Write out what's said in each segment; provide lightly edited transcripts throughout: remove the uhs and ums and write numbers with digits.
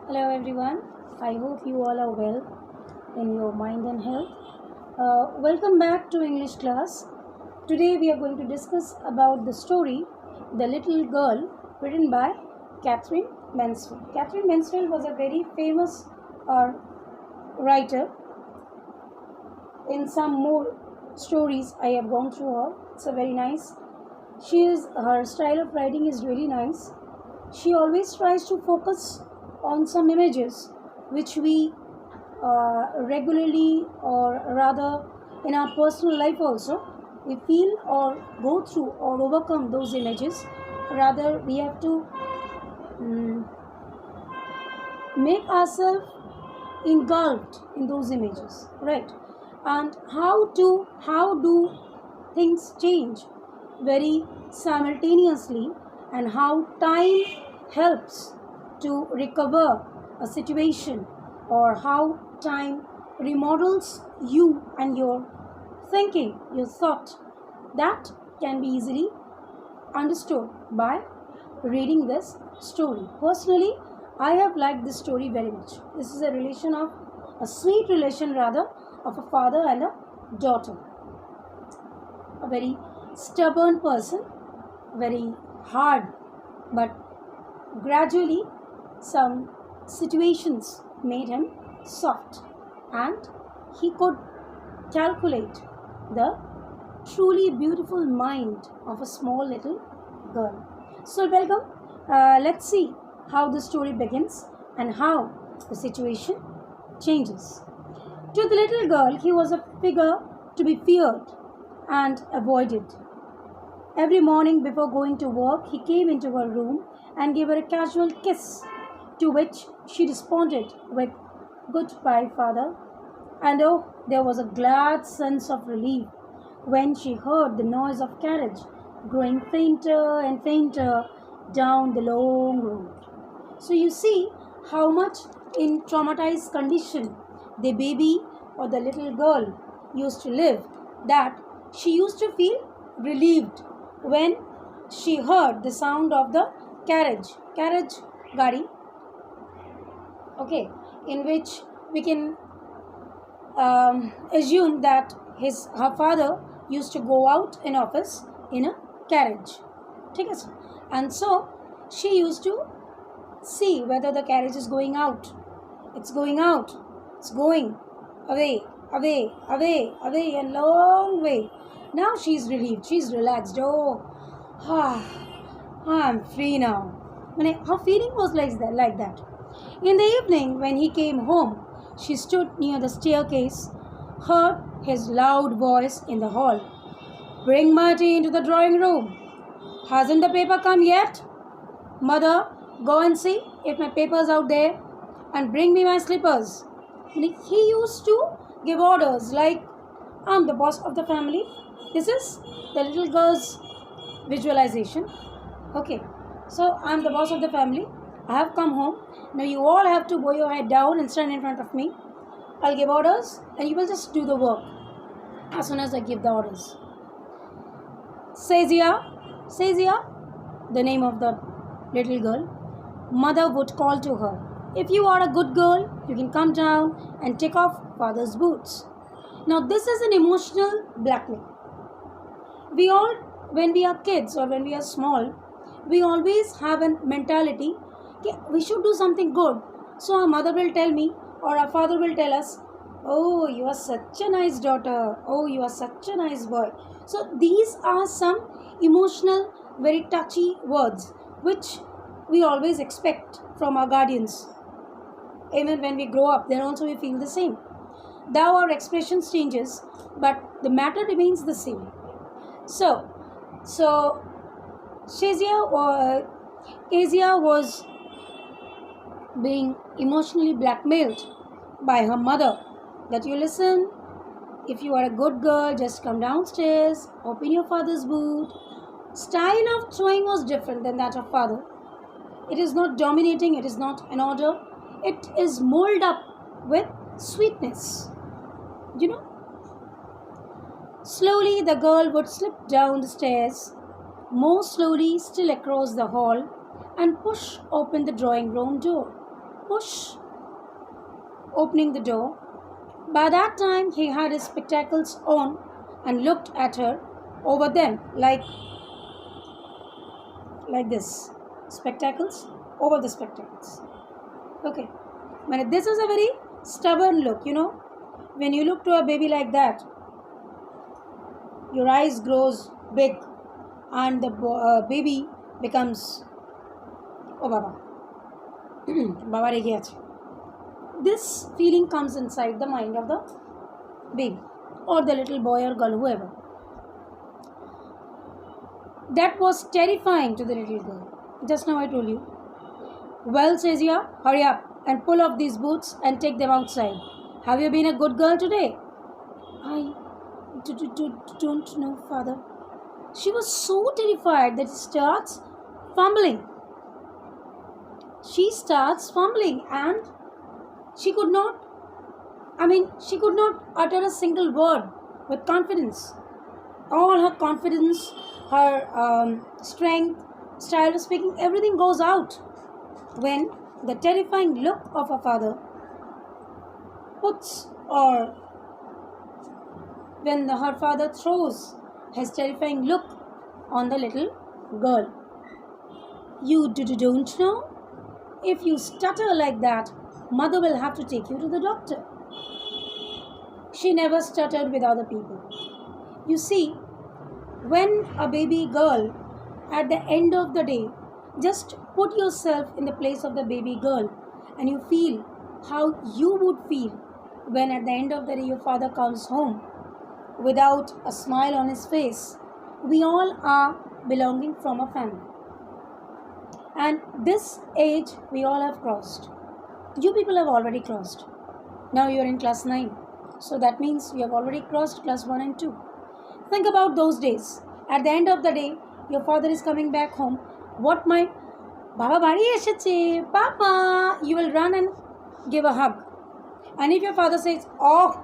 Hello everyone. I hope you all are well in your mind and health. Welcome back to English class. Today we are going to discuss about the story The Little Girl written by Catherine Mansfield. Catherine Mansfield was a very famous uh, writer. In some more stories I have gone through her. It's a very nice. Her style of writing is really nice. She always tries to focus on some images which we regularly, or rather in our personal life also, we feel or go through or overcome those images. Rather, we have to make ourselves engulfed in those images, right? And how do things change very simultaneously, and how time helps to recover a situation, or how time remodels you and your thinking, your thought, that can be easily understood by reading this story. Personally, I have liked this story very much. This is a sweet relation rather, of a father and a daughter. A very stubborn person, very hard, but gradually some situations made him soft, and he could calculate the truly beautiful mind of a small little girl. So, welcome. Let's see how the story begins and how the situation changes. To the little girl, he was a figure to be feared and avoided. Every morning before going to work, he came into her room and gave her a casual kiss, to which she responded with, "Goodbye, father." And oh, there was a glad sense of relief when she heard the noise of carriage growing fainter and fainter down the long road. So you see how much in traumatized condition the baby or the little girl used to live, that she used to feel relieved when she heard the sound of the carriage gadi, okay, in which we can assume that her father used to go out in office in a carriage. ठीक है sir? And so she used to see whether the carriage is going out. It's going out. It's going away, away, away, away, and long way. Now she's relieved. She's relaxed. Oh, I'm free now. Her feeling was like that. In the evening, when he came home, she stood near the staircase, heard his loud voice in the hall. "Bring my tea into the drawing room. Hasn't the paper come yet? Mother, go and see if my paper's out there, and bring me my slippers." He used to give orders like, "I'm the boss of the family." This is the little girl's visualization. Okay, so I'm the boss of the family. I have come home. Now you all have to bow your head down and stand in front of me. I'll give orders and you will just do the work as soon as I give the orders. Sazia, the name of the little girl, mother would call to her. "If you are a good girl, you can come down and take off father's boots." Now this is an emotional blackmail. We all, when we are kids or when we are small, we always have a mentality, okay, we should do something good. So our mother will tell me, or our father will tell us, "Oh, you are such a nice daughter. Oh, you are such a nice boy." So these are some emotional, very touchy words which we always expect from our guardians. Even when we grow up, then also we feel the same. Though our expressions changes, but the matter remains the same. So Kezia was being emotionally blackmailed by her mother, that you listen, if you are a good girl, just come downstairs, open your father's boot. Style of throwing was different than that of father. It is not dominating, it is not an order, it is molded up with sweetness. You know? Slowly the girl would slip down the stairs, more slowly still across the hall, and push open the drawing room door. push, opening the door. By that time, he had his spectacles on and looked at her over them like this. Spectacles over the spectacles. Okay. But this is a very stubborn look, When you look to a baby like that, your eyes grows big and the baby becomes, oh Baba, Baba rege ache. This feeling comes inside the mind of the baby or the little boy or girl, whoever. That was terrifying to the little girl. Just now I told you. Well, Kezia, hurry up and pull off these boots and take them outside. Have you been a good girl today? I don't know, Father. She was so terrified that she starts fumbling. And she could not utter a single word with confidence. All her confidence, her strength, style of speaking, everything goes out when the terrifying look of her father when her father throws his terrifying look on the little girl. You don't know? If you stutter like that, mother will have to take you to the doctor. She never stuttered with other people. You see, when a baby girl, at the end of the day, just put yourself in the place of the baby girl and you feel how you would feel when at the end of the day your father comes home without a smile on his face. We all are belonging from a family. And this age we all have crossed. You people have already crossed. Now you are in class 9. So that means you have already crossed class 1 and 2. Think about those days. At the end of the day, your father is coming back home. What my Baba Bari esheche, Papa, you will run and give a hug. And if your father says, oh,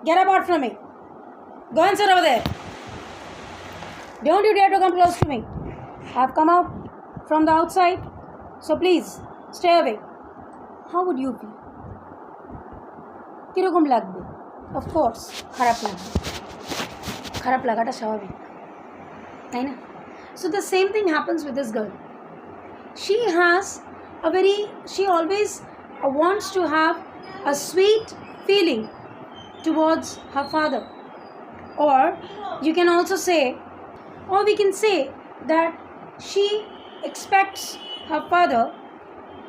get apart from me. Go and sit over there. Don't you dare to come close to me. I've come out from the outside. So please, stay away. How would you feel? কিরকম লাগবে? Of course, খারাপ লাগবে. খারাপ লাগাটা স্বাভাবিক, তাই না? So the same thing happens with this girl. She always wants to have a sweet feeling towards her father. Or we can say that she expects her father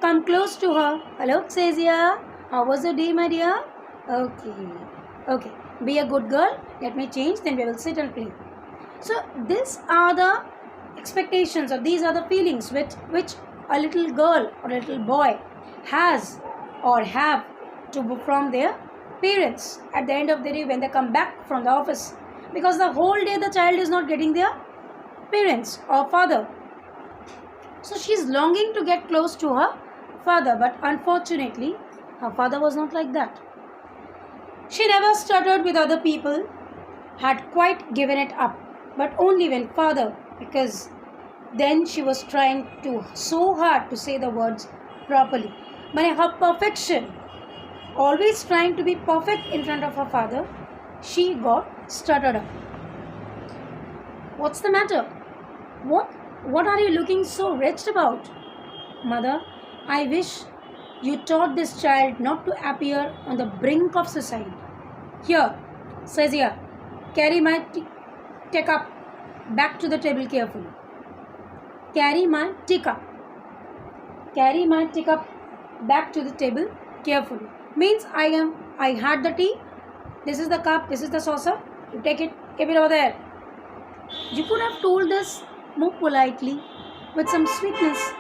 come close to her. Hello, Kezia. How was your day, my dear? Okay. Be a good girl. Let me change. Then we will sit and play. So these are the expectations, or these are the feelings which a little girl or a little boy has or have from their parents at the end of the day when they come back from the office. Because the whole day the child is not getting their parents or father. So she is longing to get close to her father, but unfortunately her father was not like that. She never stuttered with other people, had quite given it up, but only when father, because then she was trying so hard to say the words properly. But her perfection, always trying to be perfect in front of her father, she got stuttered up. What's the matter? What are you looking so wretched about? Mother, I wish you taught this child not to appear on the brink of suicide. Here, Kezia, carry my teacup back to the table carefully. Carry my teacup back to the table carefully. Means I had the tea. This is the cup. This is the saucer. You take it. Keep it over there. You could have told this more politely, with some sweetness.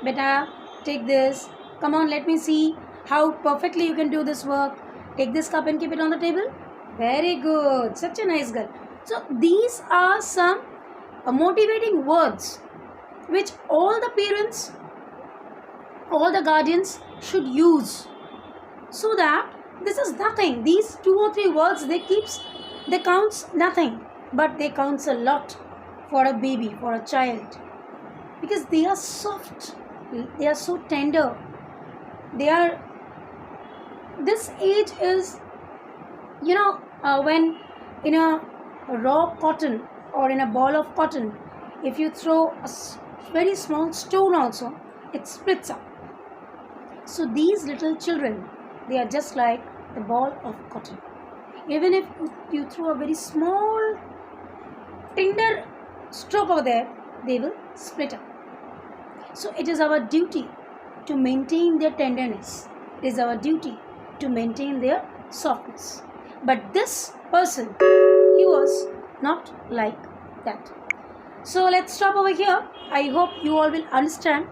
Beta, take this. Come on, let me see how perfectly you can do this work. Take this cup and keep it on the table. Very good. Such a nice girl. So these are some motivating words which all the parents, all the guardians should use, so that this is nothing. These 2 or 3 words, they counts nothing, but they counts a lot for a baby, for a child, because they are soft, they are so tender, They are, this age is, when in a raw cotton or in a ball of cotton, if you throw a very small stone also, it splits up. So these little children, they are just like the ball of cotton. Even if you throw a very small tender stroke over there, they will split up. So it is our duty to maintain their tenderness. It is our duty to maintain their softness. But this person, he was not like that. So let's stop over here. I hope you all will understand.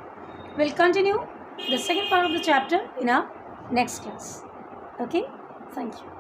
We'll continue the second part of the chapter in our next class. Okay? Thank you.